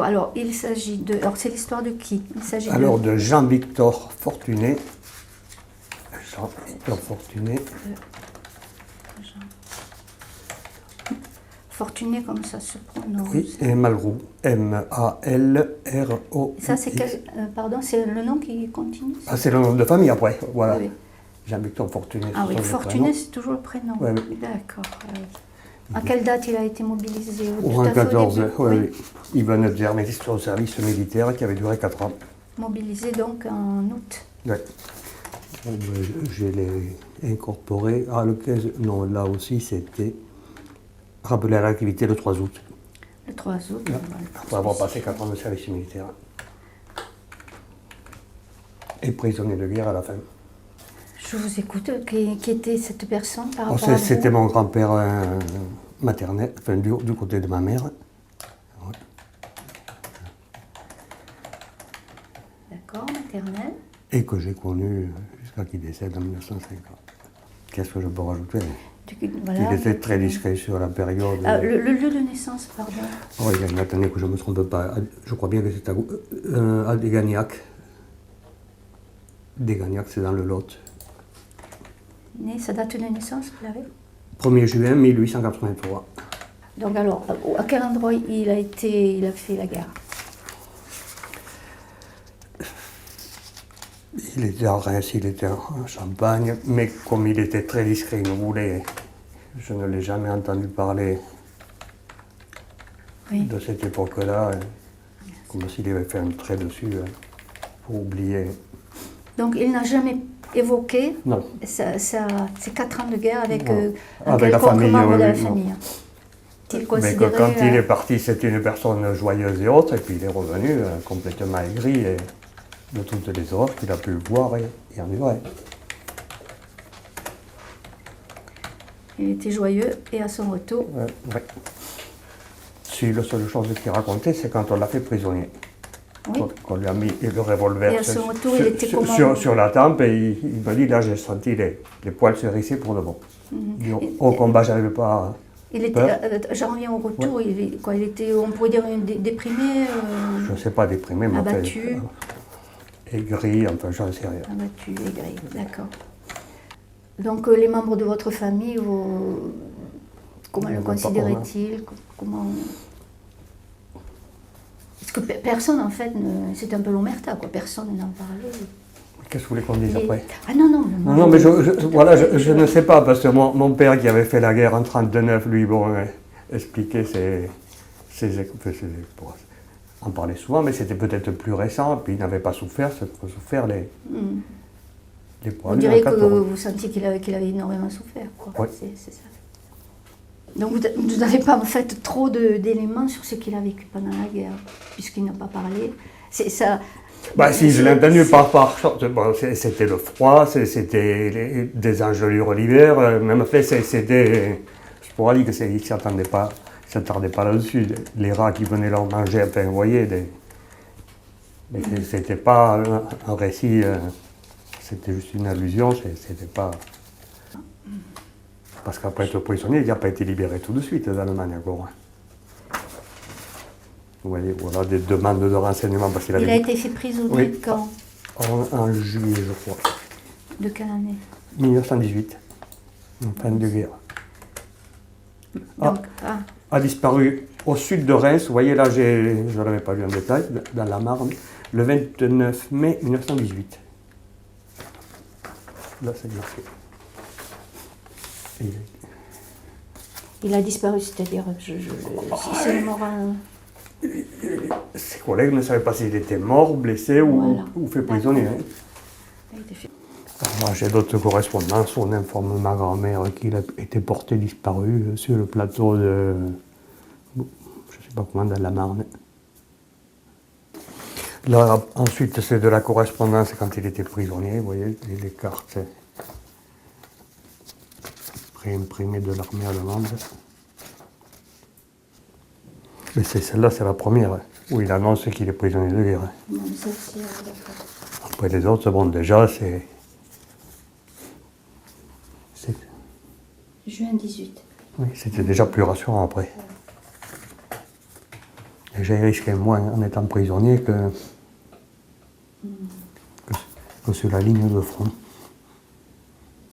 alors il s'agit de... Alors c'est l'histoire de qui? Il s'agit Alors de Jean-Victor Fortuné. Jean-Victor Fortuné. Fortuné, comme ça se prononce. Oui, et Malraux. M-A-L-R-O. Ça, c'est pardon, c'est le nom qui continue? Ah, c'est le nom de famille après, voilà. Oui. Jean-Victor Fortuné. Ah oui, Fortuné, c'est toujours le prénom. Oui. D'accord. À quelle date il a été mobilisé? Au 14, oui. Il venait de terminer son service militaire qui avait duré 4 ans. Mobilisé donc en août. Oui. Je l'ai incorporé. Ah, le 15, non, là aussi c'était rappelé à l'activité le 3 août. Le 3 août. Ouais. Après avoir passé 4 ans de service militaire. Et prisonnier de guerre à la fin. Je vous écoute. Qui était cette personne par rapport à vous? C'était mon grand-père maternel, enfin du côté de ma mère. Ouais. D'accord, maternelle. Et que j'ai connu jusqu'à qu'il décède en 1950. Qu'est-ce que je peux rajouter? Voilà. Il était très discret sur la période. Le lieu de naissance, pardon. Oh, attendez que je ne me trompe pas. Je crois bien que c'est à Dégagnac. Dégagnac, c'est dans le Lot. Né, sa date de naissance, vous l'avez? 1er juin 1883. Donc alors, à quel endroit il a fait la guerre? Il était à Reims, il était en Champagne, mais comme il était très discret, il voulait. Je ne l'ai jamais entendu parler de cette époque-là, comme s'il avait fait un trait dessus pour oublier. Donc il n'a jamais évoqué ces 4 ans de guerre avec un quelconque membre de la famille. Mais que quand il est parti, c'était une personne joyeuse et autre, et puis il est revenu complètement aigri de toutes les horreurs qu'il a pu voir et endurer. Il était joyeux et à son retour. Si, la seule chose qu'il racontait, c'est quand on l'a fait prisonnier. Oui. Qu'on lui a mis le revolver et à son retour, il était sur la tempe et il me dit, là j'ai senti les poils se hérisser pour de bon. Au combat, j'arrivais pas. J'en reviens au retour, il était, on pourrait dire, déprimé. Je ne sais pas, déprimé, mais abattu. Aigri, enfin j'en sais rien. Abattu, aigri, d'accord. Donc les membres de votre famille, comment le considéraient-ils? Parce que personne, en fait, c'était un peu l'omerta, quoi. Personne n'en parlait. Qu'est-ce que vous voulez qu'on dise après? Ah non. Non, mais je ne sais pas, parce que mon père qui avait fait la guerre en 1939, lui, expliquait on parlait souvent, mais c'était peut-être plus récent, puis il n'avait pas souffert les poids. Vous diriez que vous sentiez qu'il avait énormément souffert, quoi. Oui. C'est ça. Donc vous n'avez pas en fait trop d'éléments sur ce qu'il a vécu pendant la guerre, puisqu'il n'a pas parlé. C'est ça. Si, je l'ai entendu c'était le froid, c'était des engelures l'hiver, même fait c'était sporadique, il ne s'attardait pas là-dessus. Les rats qui venaient leur manger, enfin vous voyez, mais c'était pas un récit, c'était juste une allusion, c'était pas. Parce qu'après être prisonnier, il n'a pas été libéré tout de suite d'Allemagne encore. Vous voyez, voilà des demandes de renseignements. Parce qu'il a été fait prisonnier quand? En juillet, je crois. De quelle année? 1918, en fin de guerre. A disparu au sud de Reims, vous voyez là, je ne l'avais pas vu en détail, dans la Marne, le 29 mai 1918. Là, c'est marqué. Il a disparu, c'est-à-dire, c'est mort. Ses collègues ne savaient pas s'il était mort, blessé ou fait prisonnier. J'ai d'autres correspondances. On informe ma grand-mère qu'il a été porté disparu sur le plateau de. Je ne sais pas comment, dans la Marne. Là, ensuite, c'est de la correspondance quand il était prisonnier. Vous voyez, les cartes préimprimées de l'armée allemande. Mais celle-là, c'est la première, où il annonce qu'il est prisonnier de guerre. Après les autres, déjà, c'est... Juin 18. Oui, c'était déjà plus rassurant après. Déjà, il risquait moins en étant prisonnier que sur la ligne de front.